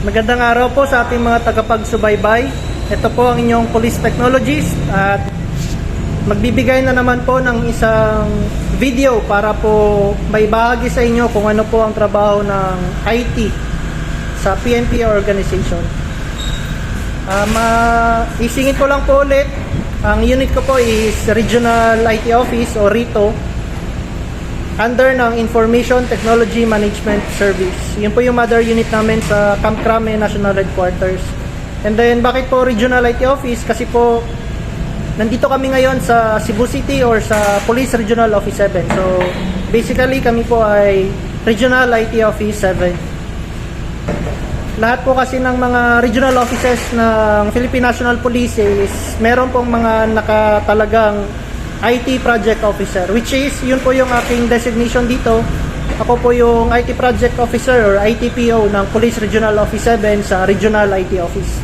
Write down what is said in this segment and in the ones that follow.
Magandang araw po sa ating mga tagapagsubaybay. Ito po ang inyong police technologist at magbibigay na naman po ng isang video para po maibahagi sa inyo kung ano po ang trabaho ng IT sa PNP organization. Isingit ko lang po ulit, ang unit ko po is Regional IT Office o RITO under ng Information Technology Management Service. Yun po yung mother unit namin sa Camp Crame National Headquarters. And then bakit po Regional IT Office? Kasi po nandito kami ngayon sa Cebu City or sa Police Regional Office 7. So basically kami po ay Regional IT Office 7. Lahat po kasi ng mga regional offices ng Philippine National Police is meron pong mga nakatalagang IT Project Officer, which is yun po yung aking designation dito. Ako po yung IT Project Officer or ITPO ng Police Regional Office 7 sa Regional IT Office.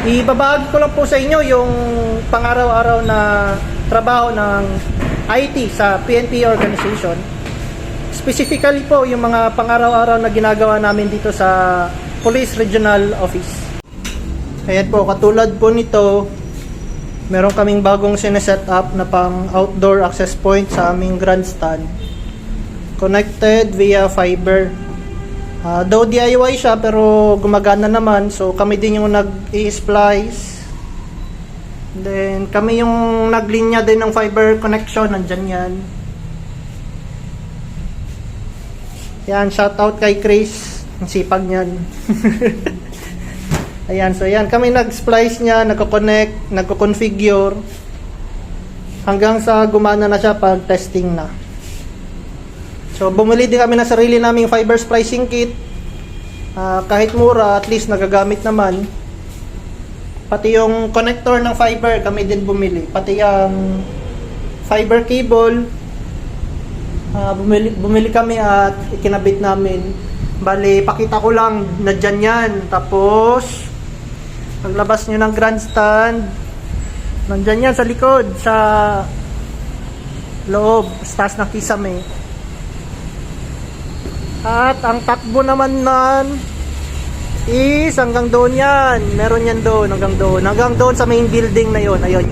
Ibabahagi ko lang po sa inyo yung pang-araw-araw na trabaho ng IT sa PNP organization. Specifically po yung mga pang-araw-araw na ginagawa namin dito sa Police Regional Office. Ayan po, katulad po nito, meron kaming bagong sineset up na pang outdoor access point sa aming grandstand. Connected via fiber. Though DIY siya pero gumagana naman. So kami din yung nag-i-splice. Then kami yung naglinya din ng fiber connection. Nandyan yan. Yan, shoutout kay Chris. Ang sipag niyan. Ayan, so yan, kami nag-splice niya, nagko-connect, nagko-configure hanggang sa gumana na siya pag testing na. So bumili din kami na sarili naming fiber splicing kit. Kahit mura, at least nagagamit naman. Pati yung connector ng fiber kami din bumili. Pati yung fiber cable, bumili kami at ikinabit namin. Bali, pakita ko lang na dyan yan. Tapos paglabas nyo ng grandstand, nandyan yan sa likod, sa loob, sa taas ng kisame. At ang takbo naman nan is hanggang doon yan. Meron yan doon, hanggang doon sa main building na yon. Ayun,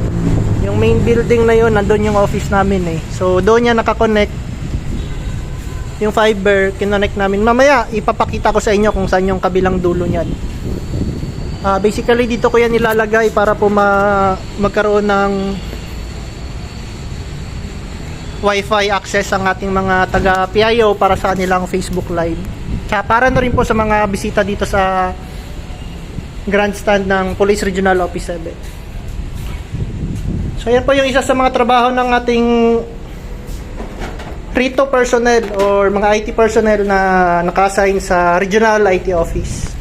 yung main building na yon, nandun yung office namin eh. So doon yan nakakonect yung fiber, kinonect namin. Mamaya ipapakita ko sa inyo kung saan yung kabilang dulo niyan. Basically dito ko yan nilalagay para po magkaroon ng Wi-Fi access ang ating mga taga PIO para sa kanilang Facebook Live. Tsaka para na rin po sa mga bisita dito sa grandstand ng Police Regional Office 7. So yan po yung isa sa mga trabaho ng ating RITO personnel or mga IT personnel na naka-assign sa Regional IT Office.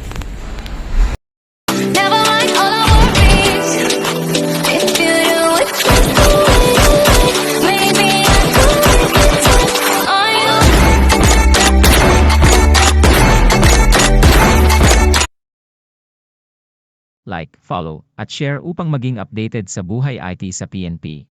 Like, follow, at share upang maging updated sa buhay IT sa PNP.